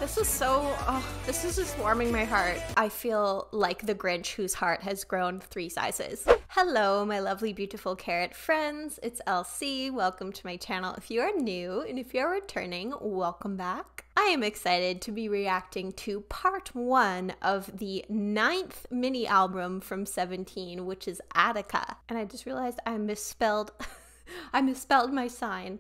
This is so, this is just warming my heart. I feel like the Grinch whose heart has grown 3 sizes. Hello, my lovely, beautiful carrot friends. It's LC. Welcome to my channel if you are new, and if you're returning, welcome back. I am excited to be reacting to part 1 of the 9th mini album from 17, which is Attacca. And I just realized I misspelled, I misspelled my sign.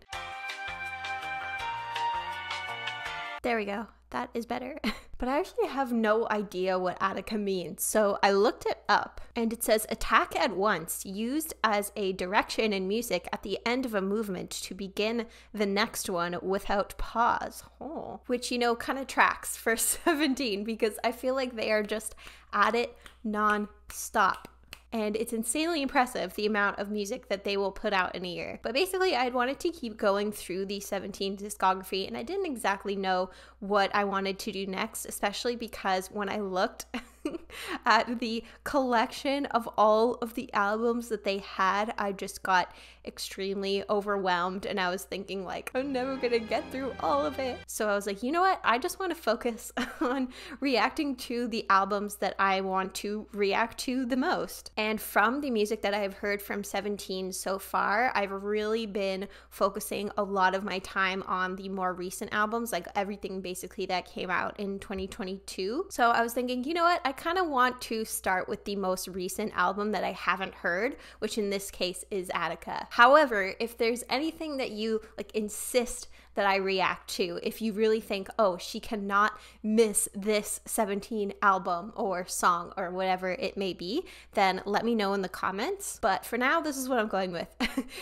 There we go. That is better. But I actually have no idea what Attacca means, so I looked it up, and it says attack at once, used as a direction in music at the end of a movement to begin the next one without pause. Oh. Which, you know, kind of tracks for 17, because I feel like they are just at it non-stop. And it's insanely impressive the amount of music that they will put out in a year. But basically, I wanted to keep going through the 17 discography, and I didn't exactly know what I wanted to do next, especially because when I looked at the collection of all of the albums that they had, I just got extremely overwhelmed, and I was thinking like, I'm never gonna get through all of it. So I was like, you know what? I just want to focus on reacting to the albums that I want to react to the most. And from the music that I've heard from 17 so far, I've really been focusing a lot of my time on the more recent albums, like everything basically that came out in 2022. So I was thinking, you know what? I kind of want to start with the most recent album that I haven't heard, which in this case is Attacca. However, if there's anything that you like insist that I react to, if you really think, oh, she cannot miss this 17 album or song or whatever it may be, then let me know in the comments. But for now, this is what I'm going with,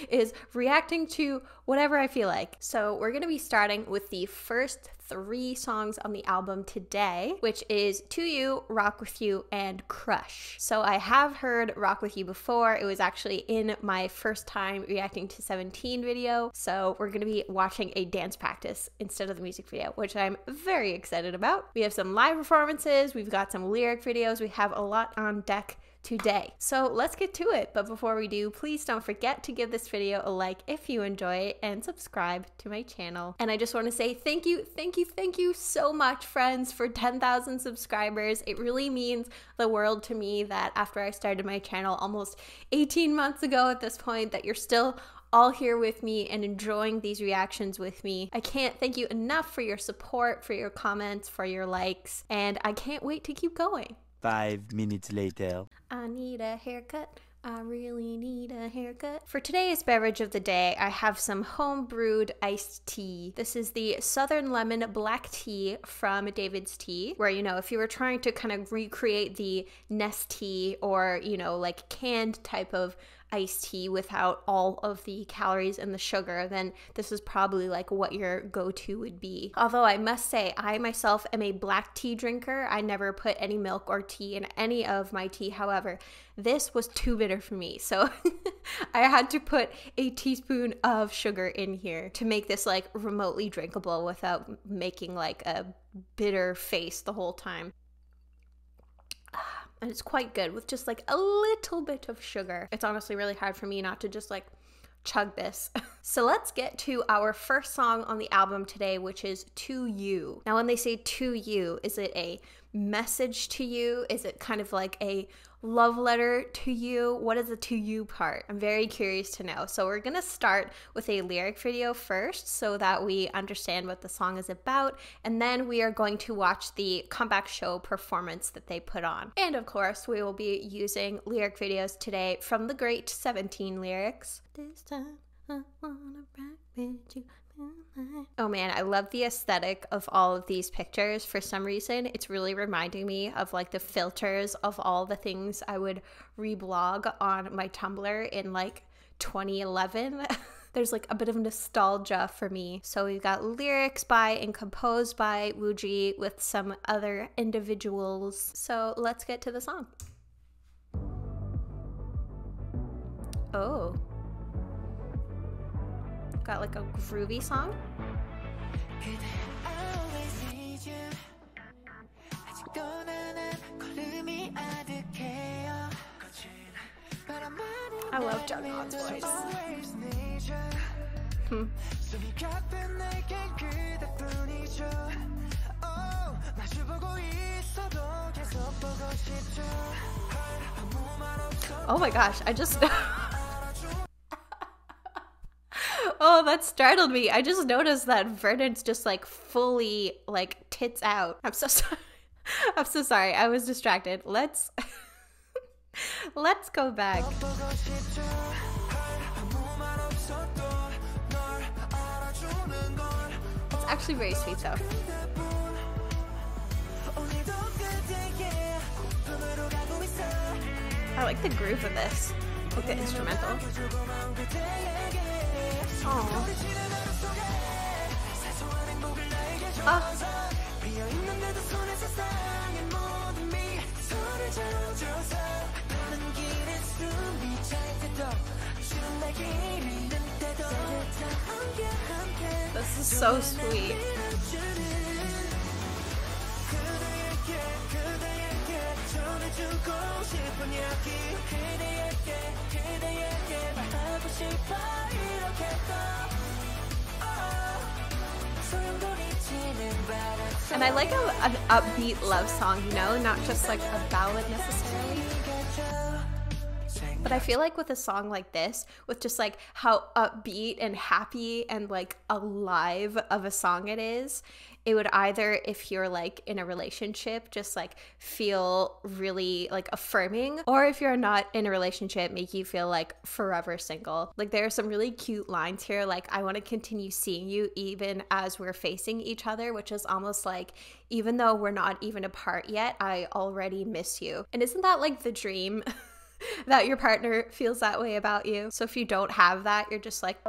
is reacting to whatever I feel like. So we're gonna be starting with the first 3 songs on the album today, which is To You, Rock With You, and Crush. So I have heard Rock With You before. It was actually in my first time reacting to 17 video. So we're gonna be watching a dance practice instead of the music video, which I'm very excited about. We have some live performances, we've got some lyric videos, we have a lot on deck today. So let's get to it. But before we do, please don't forget to give this video a like if you enjoy it and subscribe to my channel. And I just want to say thank you so much, friends, for 10,000 subscribers. It really means the world to me that after I started my channel almost 18 months ago at this point, that you're still all here with me and enjoying these reactions with me. I can't thank you enough for your support, for your comments, for your likes, and I can't wait to keep going. 5 minutes later. I need a haircut. I really need a haircut. For today's beverage of the day, I have some home brewed iced tea. This is the Southern Lemon Black Tea from David's Tea, where, you know, if you were trying to kind of recreate the Nestea or, you know, like canned type of iced tea without all of the calories and the sugar, then this is probably like what your go-to would be. Although I must say, I myself am a black tea drinker. I never put any milk or tea in any of my tea. However, this was too bitter for me, so I had to put a teaspoon of sugar in here to make this like remotely drinkable without making like a bitter face the whole time. And it's quite good with just like a little bit of sugar. It's honestly really hard for me not to just like chug this. So let's get to our first song on the album today, which is To You. Now when they say to you, is it a message to you? Is it kind of like a love letter to you? What is the to you part? I'm very curious to know. So we're gonna start with a lyric video first so that we understand what the song is about, and then we are going to watch the comeback show performance that they put on. And of course, we will be using lyric videos today from the great 17 lyrics. This time I wanna rock with you. Oh man, I love the aesthetic of all of these pictures. For some reason, it's really reminding me of like the filters of all the things I would reblog on my Tumblr in like 2011. There's like a bit of nostalgia for me. So we've got lyrics by and composed by Wooji with some other individuals. So let's get to the song. Oh. Got like a groovy song. I love Jungkook's voice. Oh my gosh, I just... Oh, that startled me. I just noticed that Vernon's just like fully like tits out. I'm so sorry. I'm so sorry. I was distracted. Let's go back. It's actually very sweet though. I like the groove of this. Like the instrumental. Oh. This is so sweet. And I like an upbeat love song, you know, not just like a ballad necessarily. But I feel like with a song like this, with just like how upbeat and happy and like alive of a song it is, it would either, if you're like in a relationship, just like feel really like affirming, or if you're not in a relationship, make you feel like forever single. Like there are some really cute lines here, like I want to continue seeing you even as we're facing each other, which is almost like even though we're not even apart yet, I already miss you. And isn't that like the dream? That your partner feels that way about you. So if you don't have that, you're just like,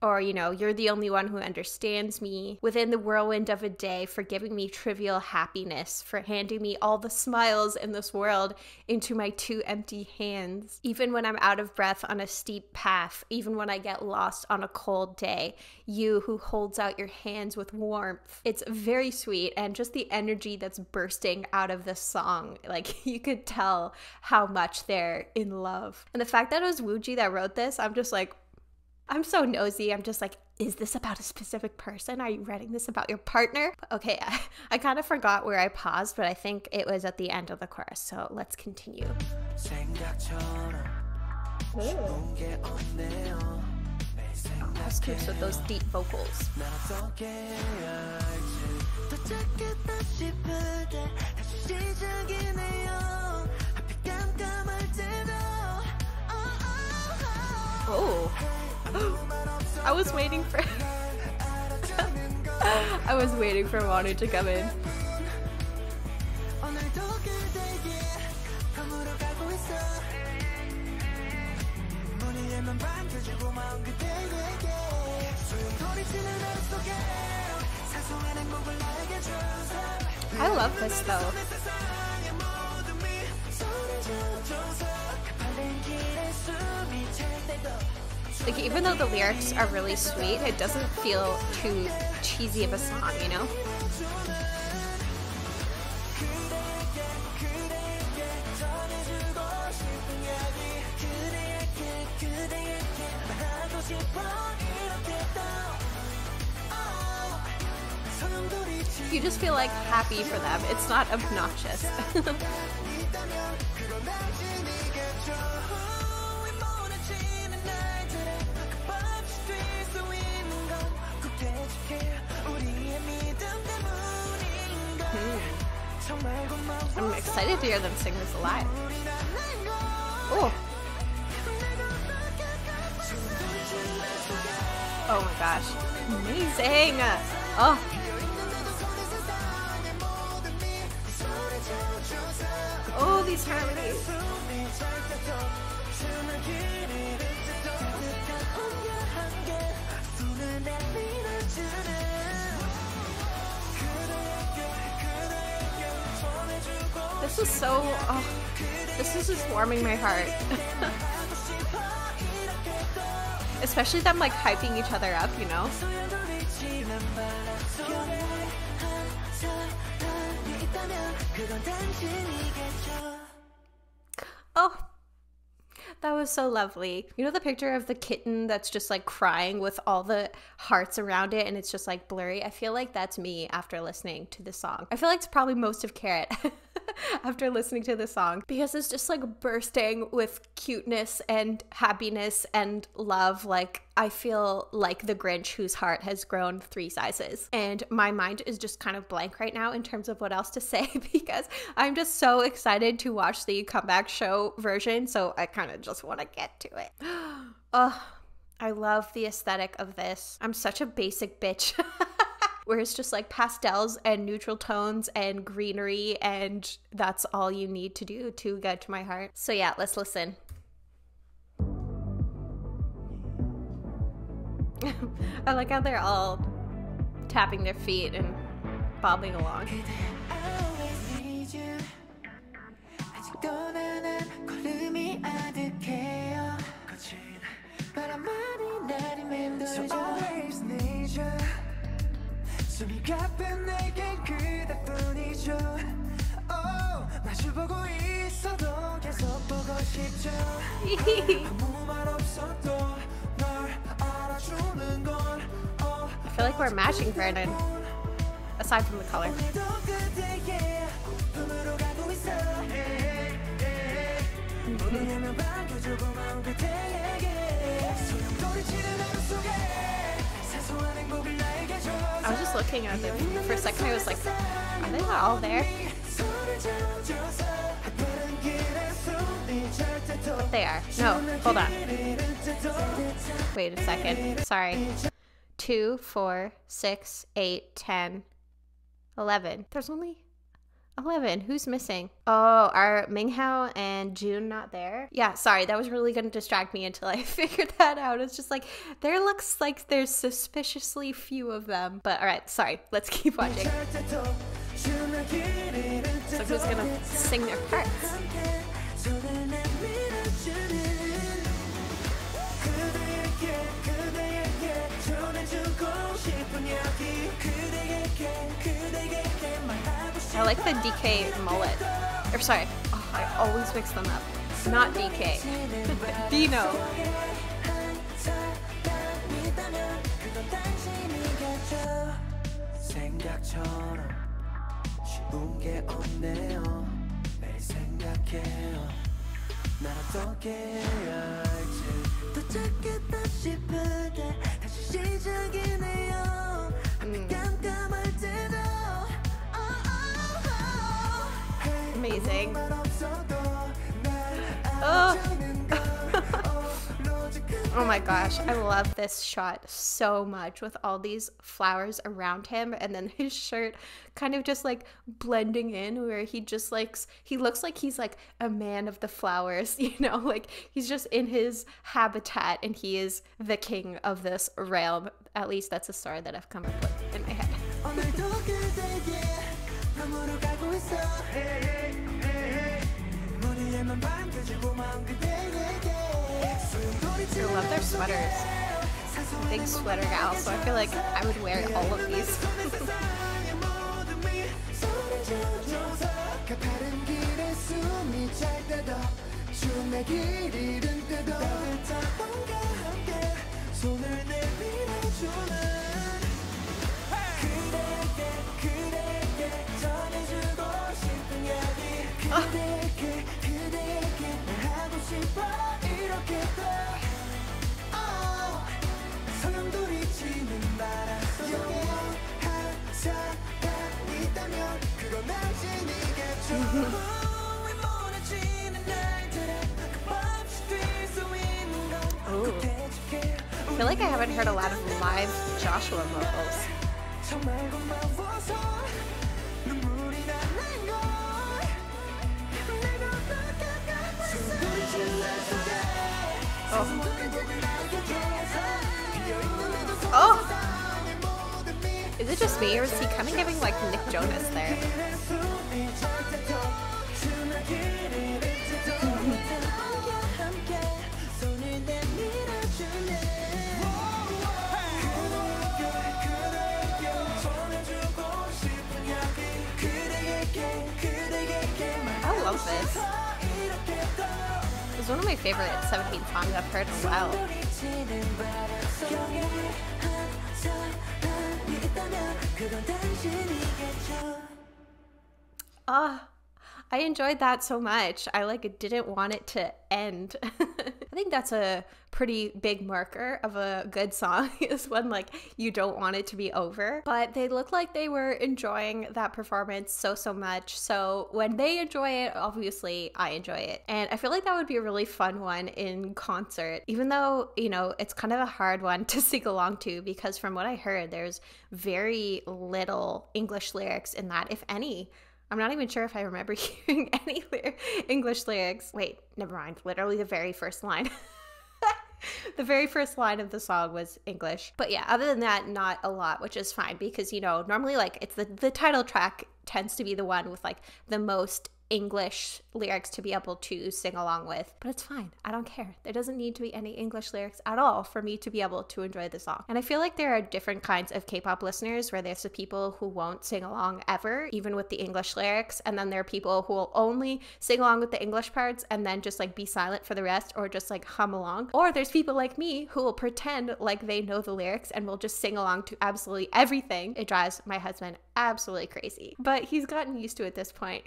or, you know, you're the only one who understands me within the whirlwind of a day, for giving me trivial happiness, for handing me all the smiles in this world into my two empty hands. Even when I'm out of breath on a steep path, even when I get lost on a cold day, you who holds out your hands with warmth. It's very sweet, and just the energy that's bursting out of this song, like you could tell how much they're in love. And the fact that it was Wooji that wrote this, I'm just like, I'm so nosy. I'm just like, is this about a specific person? Are you writing this about your partner? Okay, I kind of forgot where I paused, but I think it was at the end of the chorus. So let's continue. Oh, that's cute with those deep vocals. Oh. I was waiting for I was waiting for Manu to come in. I love this though. Like, even though the lyrics are really sweet, it doesn't feel too cheesy of a song, you know? You just feel like happy for them. It's not obnoxious. I'm excited to hear them sing this live. Oh. Oh my gosh. Amazing. Oh. Oh, these harmonies. This is so, this is just warming my heart. Especially them like hyping each other up, you know? Oh, That was so lovely. You know the picture of the kitten that's just like crying with all the hearts around it and it's just like blurry? I feel like that's me after listening to the song. I feel like it's probably most of Carrot after listening to the song because it's just like bursting with cuteness and happiness and love. Like I feel like the Grinch whose heart has grown 3 sizes. And my mind is just kind of blank right now in terms of what else to say because I'm just so excited to watch the comeback show version. So I kind of just want to get to it. Oh, I love the aesthetic of this. I'm such a basic bitch. Where it's just like pastels and neutral tones and greenery, and that's all you need to do to get to my heart. So yeah, let's listen. I like how they're all tapping their feet and bobbing along. I feel like we're matching, Vernon, aside from the color. I was just looking at them for a second. I was like, are they not all there? But they are. No, hold on. Wait a second. Sorry. 2, 4, 6, 8, 10, 11. There's only 11. Who's missing? Oh, are Minghao and June not there? Yeah, sorry. That was really going to distract me until I figured that out. It's just like, there looks like there's suspiciously few of them. But all right, sorry. Let's keep watching. So who's going to sing their parts? I like the DK mullet. Or sorry, oh, I always mix them up. Not DK. Dino. Amazing. Oh. Oh my gosh, I love this shot so much with all these flowers around him and then his shirt kind of just like blending in where he just he looks like he's like a man of the flowers, you know, like he's just in his habitat and he is the king of this realm. At least that's a story that I've come up with in my head. I love their sweaters. I'm a big sweater gal, so I feel like I would wear all of these. Ooh. I feel like I haven't heard a lot of live Joshua vocals. Oh! Is it just me, or is he kind of giving like Nick Jonas there? I love this. It's is one of my favorite 17 songs I've heard in a while. I enjoyed that so much. I didn't want it to end. I think that's a pretty big marker of a good song is when you don't want it to be over. But they look like they were enjoying that performance so much. So when they enjoy it, obviously I enjoy it. And I feel like that would be a really fun one in concert, even though, it's kind of a hard one to sing along to, because from what I heard, there's very little English lyrics in that, if any. I'm not even sure if I remember hearing any English lyrics. Wait, never mind. Literally the very first line. The very first line of the song was English. But yeah, other than that, not a lot, which is fine because, normally it's the title track tends to be the one with the most English lyrics to be able to sing along with, but it's fine. I don't care. There doesn't need to be any English lyrics at all for me to be able to enjoy the song. And I feel like there are different kinds of K-pop listeners, where there's the people who won't sing along ever, even with the English lyrics, and then there are people who will only sing along with the English parts and then just be silent for the rest, or just hum along. Or there's people like me who will pretend like they know the lyrics and will just sing along to absolutely everything. It drives my husband absolutely crazy, but he's gotten used to it at this point.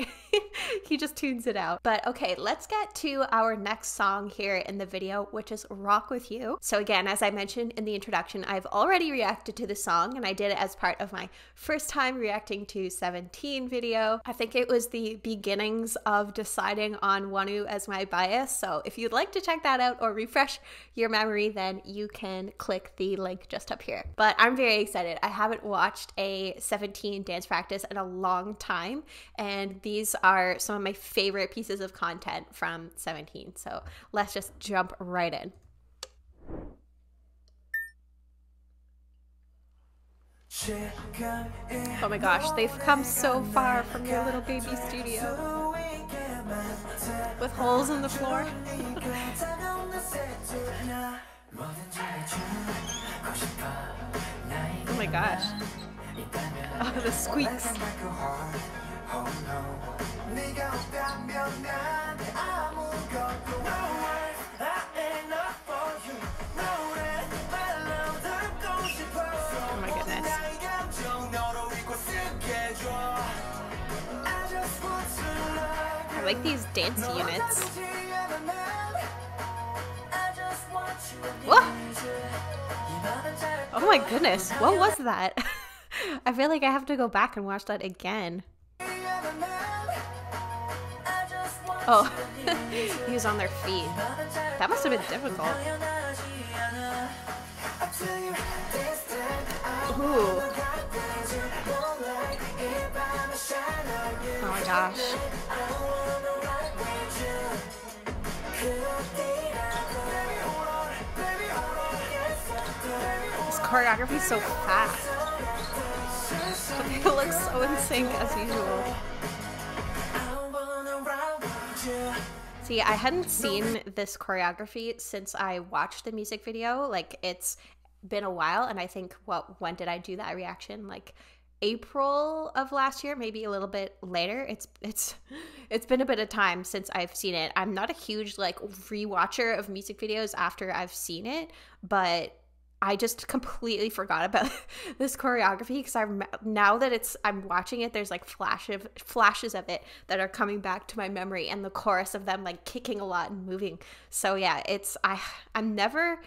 He just tunes it out. But okay, let's get to our next song here in the video, which is Rock With You. So again, as I mentioned in the introduction, I've already reacted to the song, and I did it as part of my first time reacting to 17 video. I think it was the beginnings of deciding on Wonwoo as my bias. So if you'd like to check that out or refresh your memory, then you can click the link just up here. But I'm very excited. I haven't watched a 17 dance practice in a long time, and these are some of my favorite pieces of content from 17. So let's just jump right in. Oh my gosh, they've come so far from their little baby studio with holes in the floor. Oh my gosh. Oh, the squeaks. Oh my goodness. I like these dance units. Whoa! Oh my goodness, what was that? I feel like I have to go back and watch that again. Oh, he was on their feet. That must have been difficult. Ooh. Oh my gosh. This choreography is so fast. It looks so in sync as usual. See, I hadn't seen this choreography since I watched the music video. It's been a while, and I think, when did I do that reaction? April of last year, maybe a little bit later. It's been a bit of time since I've seen it. I'm not a huge rewatcher of music videos after I've seen it, but I just completely forgot about this choreography because now that I'm watching it, there's flashes of it that are coming back to my memory, and the chorus of them kicking a lot and moving. So yeah, I never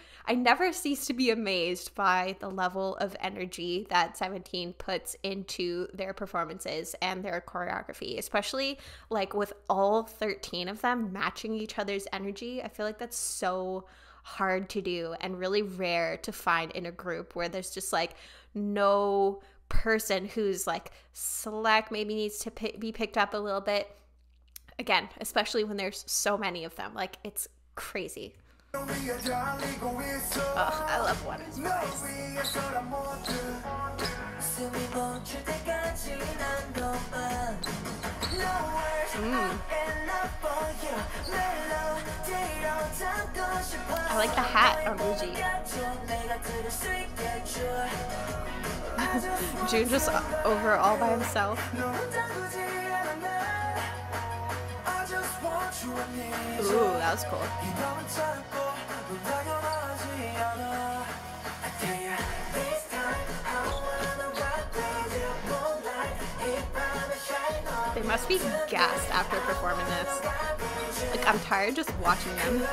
cease to be amazed by the level of energy that 17 puts into their performances and their choreography, especially with all 13 of them matching each other's energy. I feel like that's so hard to do and really rare to find in a group where there's just no person who's slack, maybe needs to be picked up a little bit. Again, especially when there's so many of them. It's crazy. Oh, I love Wonwoo's voice. I like the hat on Uji. June just over all by himself. Ooh, that was cool. They must be gassed after performing this. Like, I'm tired just watching them.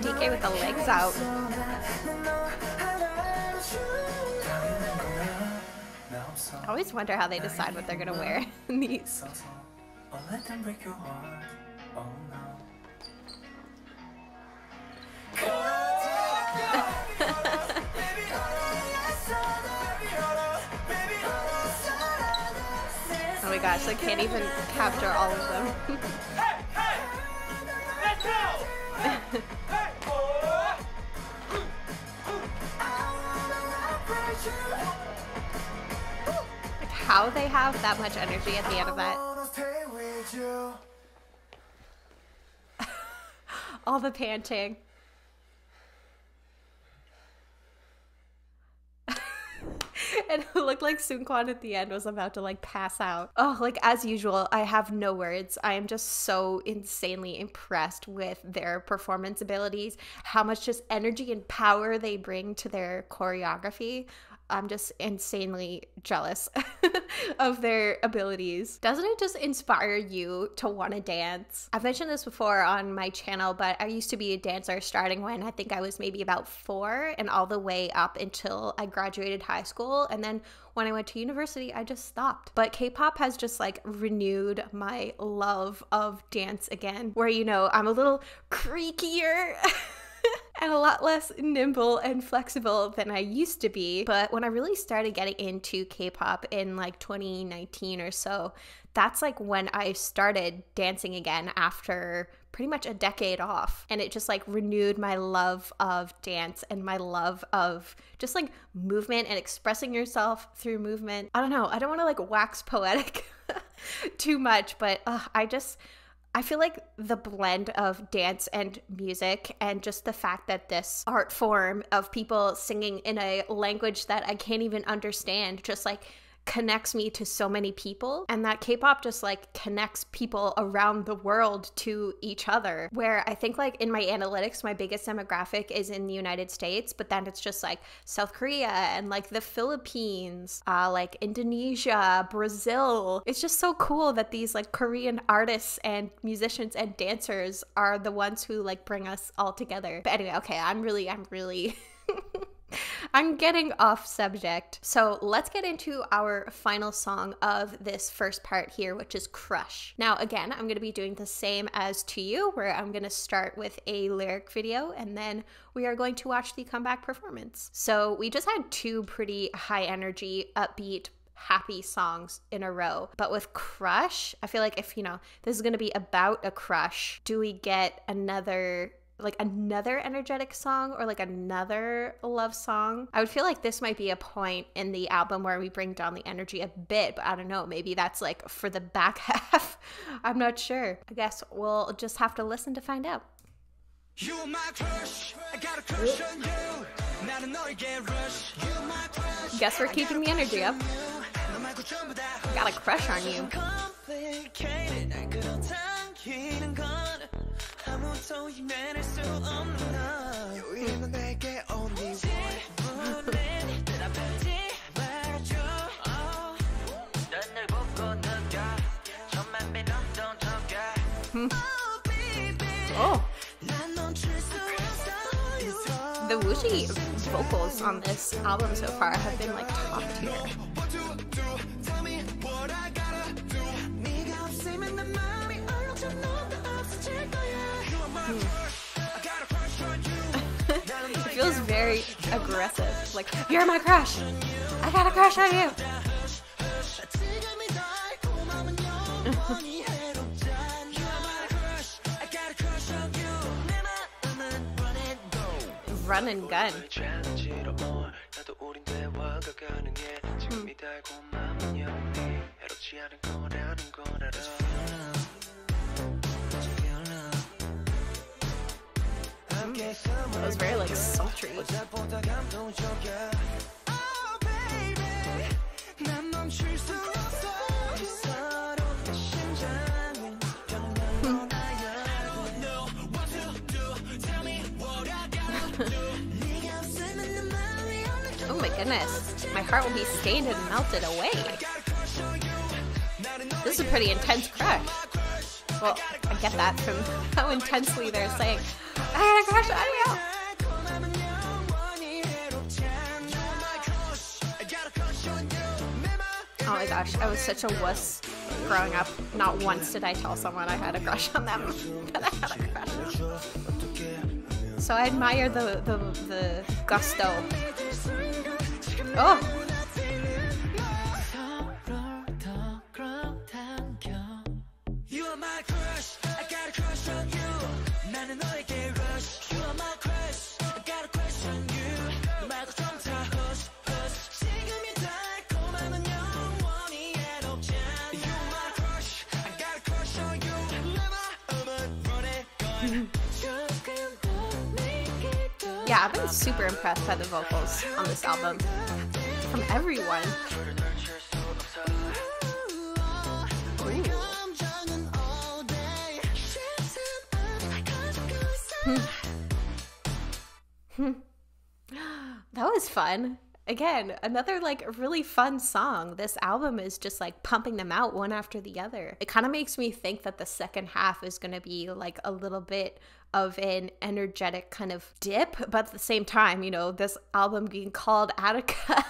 DK with the legs out. I always wonder how they decide what they're gonna wear in these. Oh my gosh, I can't even capture all of them. Let's go! Like how they have that much energy at the end of that. All the panting. And it looked like Seungkwan at the end was about to like pass out. Oh, like as usual, I have no words. I am just so insanely impressed with their performance abilities, how much just energy and power they bring to their choreography. I'm just insanely jealous of their abilities. Doesn't it just inspire you to want to dance? I've mentioned this before on my channel, but I used to be a dancer starting when I think I was maybe about 4 and all the way up until I graduated high school. And then when I went to university, I just stopped. But K-pop has just like renewed my love of dance again, where, you know, I'm a little creakier and a lot less nimble and flexible than I used to be. But when I really started getting into K-pop in like 2019 or so, that's like when I started dancing again after pretty much a decade off. And it just like renewed my love of dance and my love of just like movement and expressing yourself through movement. I don't know, I don't want to like wax poetic too much, but I feel like the blend of dance and music and just the fact that this art form of people singing in a language that I can't even understand just like connects me to so many people, and that K-pop just like connects people around the world to each other, where I think like in my analytics my biggest demographic is in the United States, but then it's just like South Korea and like the Philippines, like Indonesia, Brazil. It's just so cool that these like Korean artists and musicians and dancers are the ones who like bring us all together. But anyway, okay, I'm really I'm getting off subject. So let's get into our final song of this first part here, which is Crush. Now, again, I'm going to be doing the same as To You, where I'm going to start with a lyric video and then we are going to watch the comeback performance. So we just had 2 pretty high energy, upbeat, happy songs in a row. But with Crush, I feel like if, you know, this is going to be about a crush, do we get another energetic song or like another love song? I would feel like this might be a point in the album where we bring down the energy a bit, but I don't know, maybe that's like for the back half. I'm not sure. I guess we'll just have to listen to find out. You my crush. I got a crush on you. Guess we're keeping the energy up. Got a crush on you. Oh. The Woozi vocals on this album so far have been like top tier. It feels very aggressive. Like, you're my crush. I got a crush on you. Run and gun. It was very like sultry. Oh my goodness, my heart will be stained and melted away. This is a pretty intense crush. Well, I get that from how intensely they're saying, I had a crush on you. Oh my gosh, I was such a wuss growing up. Not once did I tell someone I had a crush on them, but I had a crush. So I admire the gusto. Oh! You are my crush, I got a crush on you. 나는 너에게 rush. You are my crush, I got a crush on you. 너 말고 좀 더 hush, hush. 지금이 달콤함은 영원히 해롭지 않아. You are my crush, I got a crush on you. 내 마음은 보낼 거야. Yeah, I've been super impressed by the vocals on this album. From everyone. That was fun. Again, another like really fun song. This album is just like pumping them out one after the other. It kind of makes me think that the second half is going to be like a little bit of an energetic kind of dip, but at the same time, you know, this album being called Attacca,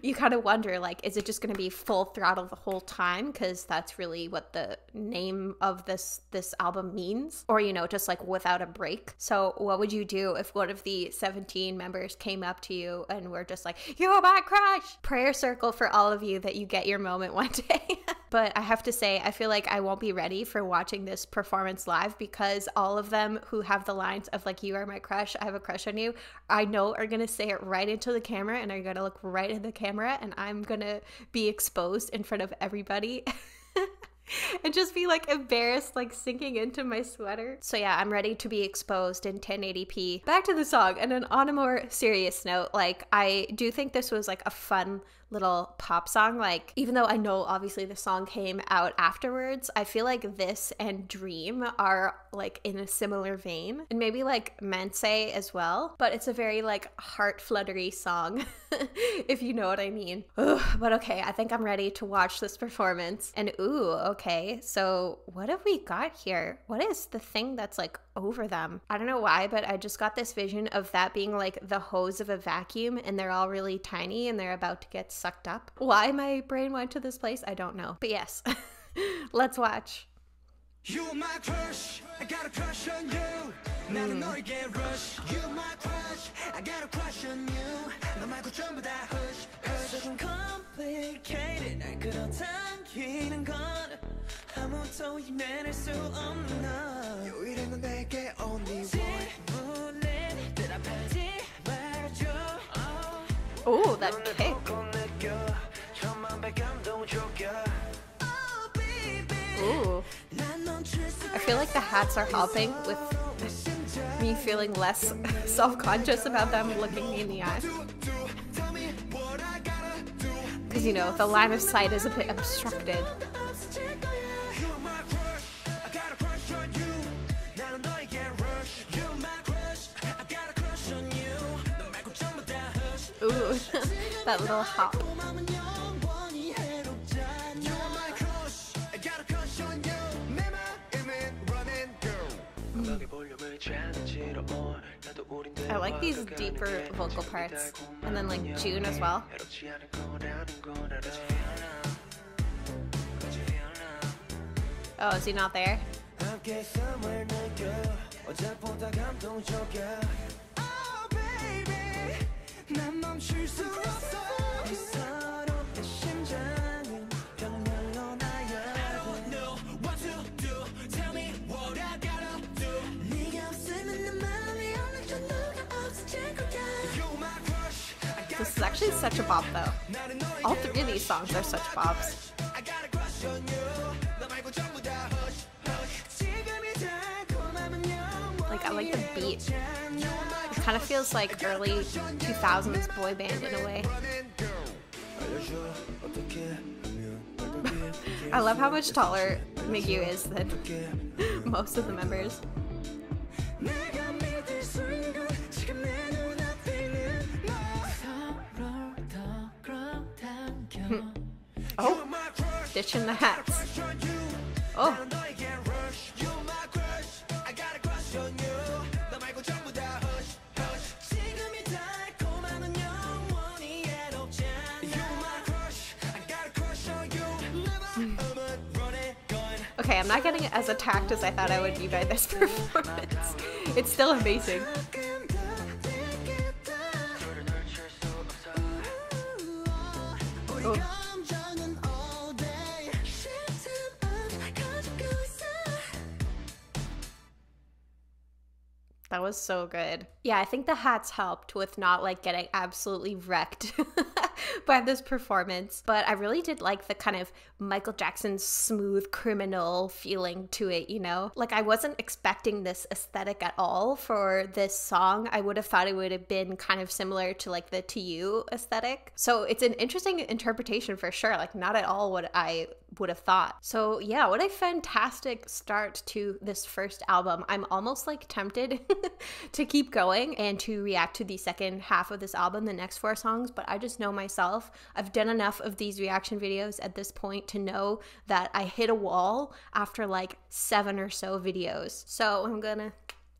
you kind of wonder, like, is it just going to be full throttle the whole time? Because that's really what the name of this album means. Or, you know, just like without a break. So what would you do if one of the 17 members came up to you and were just like, you're my crush? Prayer circle for all of you that you get your moment one day. But I have to say, I feel like I won't be ready for watching this performance live because all of them who have the lines of like, you are my crush, I have a crush on you, I know are going to say it right into the camera and are going to look right in the camera and I'm going to be exposed in front of everybody. And just be like embarrassed, like sinking into my sweater. So yeah, I'm ready to be exposed in 1080p. Back to the song, and then on a more serious note, like I do think this was like a fun little pop song. Like even though I know obviously the song came out afterwards, I feel like this and Dream are like in a similar vein, and maybe like Mense as well, but it's a very like heart fluttery song if you know what I mean. Ugh, but okay, I think I'm ready to watch this performance. And ooh, okay, so what have we got here? What is the thing that's like over them? I don't know why, but I just got this vision of that being like the hose of a vacuum and they're all really tiny and they're about to get sucked up. Why my brain went to this place, I don't know. But yes, let's watch. You're my crush, I got a crush on you. 나는 너에게 rush. You're my crush, I got a crush on you. 너 말고 전부 다 hush, hush. 조금 complicated, 날 끌어당기는 건 아무도 이해낼 수 없는 너. 유일한 건 내게 only one. 질문에 대답하지 말아줘. Oh, that kick. Ooh. I feel like the hats are helping with me feeling less self-conscious about them looking me in the eye. Because, you know, the line of sight is a bit obstructed. Ooh, that little hop. I like these deeper vocal parts, and then like June as well. Oh, is he not there? This is actually such a bop though. All three of these songs are such bops. Like, I like the beat. It kind of feels like early 2000s boy band in a way. I love how much taller Migyu is than most of the members. Oh, ditching the hats. Oh. Okay, I'm not getting as attacked as I thought I would be by this performance. It's still amazing. Oh. That was so good. Yeah, I think the hats helped with not like getting absolutely wrecked by this performance, but I really did like the kind of Michael Jackson smooth criminal feeling to it, you know? Like, I wasn't expecting this aesthetic at all for this song. I would have thought it would have been kind of similar to like the To You aesthetic. So it's an interesting interpretation for sure, like not at all what I would have thought. So yeah, what a fantastic start to this first album. I'm almost like tempted to keep going and to react to the second half of this album, the next 4 songs, but I just know myself. I've done enough of these reaction videos at this point to know that I hit a wall after like 7 or so videos. So I'm gonna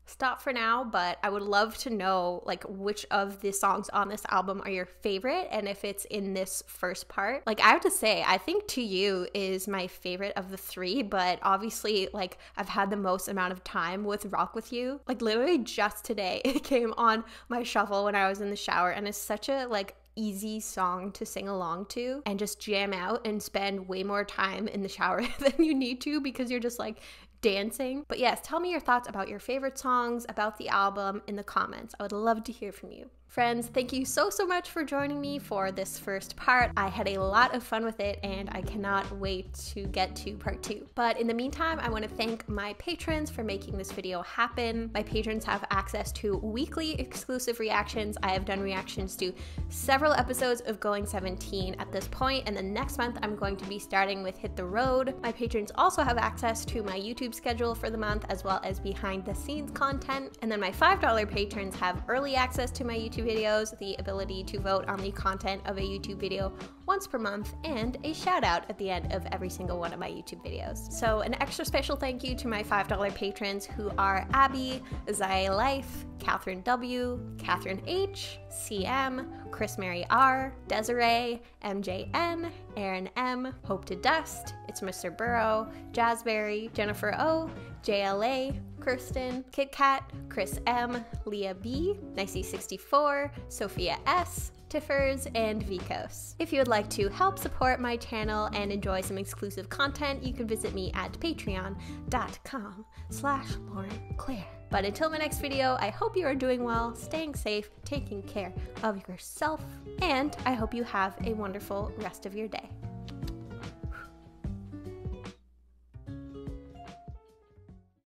stop for now, but I would love to know like which of the songs on this album are your favorite and if it's in this first part. Like, I have to say, I think To You is my favorite of the 3, but obviously like I've had the most amount of time with Rock With You. Like, literally just today it came on my shuffle when I was in the shower, and it's such a like easy song to sing along to and just jam out and spend way more time in the shower than you need to, because you're just like dancing. But yes, tell me your thoughts about your favorite songs, about the album in the comments. I would love to hear from you. Friends, thank you so much for joining me for this first part. I had a lot of fun with it and I cannot wait to get to part 2. But in the meantime, I want to thank my patrons for making this video happen. My patrons have access to weekly exclusive reactions. I have done reactions to several episodes of Going 17 at this point, and then next month I'm going to be starting with Hit the Road. My patrons also have access to my YouTube schedule for the month, as well as behind the scenes content. And then my $5 patrons have early access to my YouTube videos, the ability to vote on the content of a YouTube video once per month, and a shout out at the end of every single one of my YouTube videos. So an extra special thank you to my $5 patrons, who are Abby, Zaya Life, Catherine W, Catherine H, CM, Chris Mary R, Desiree, MJN, Aaron M, Hope to Dust, It's Mr. Burrow, Jazzberry, Jennifer O, JLA, Kirsten, Kit Kat, Chris M, Leah B, Nicey64, Sophia S, Tiffers, and Vicos. If you would like to help support my channel and enjoy some exclusive content, you can visit me at patreon.com/laurenclaire. But until my next video, I hope you are doing well, staying safe, taking care of yourself, and I hope you have a wonderful rest of your day.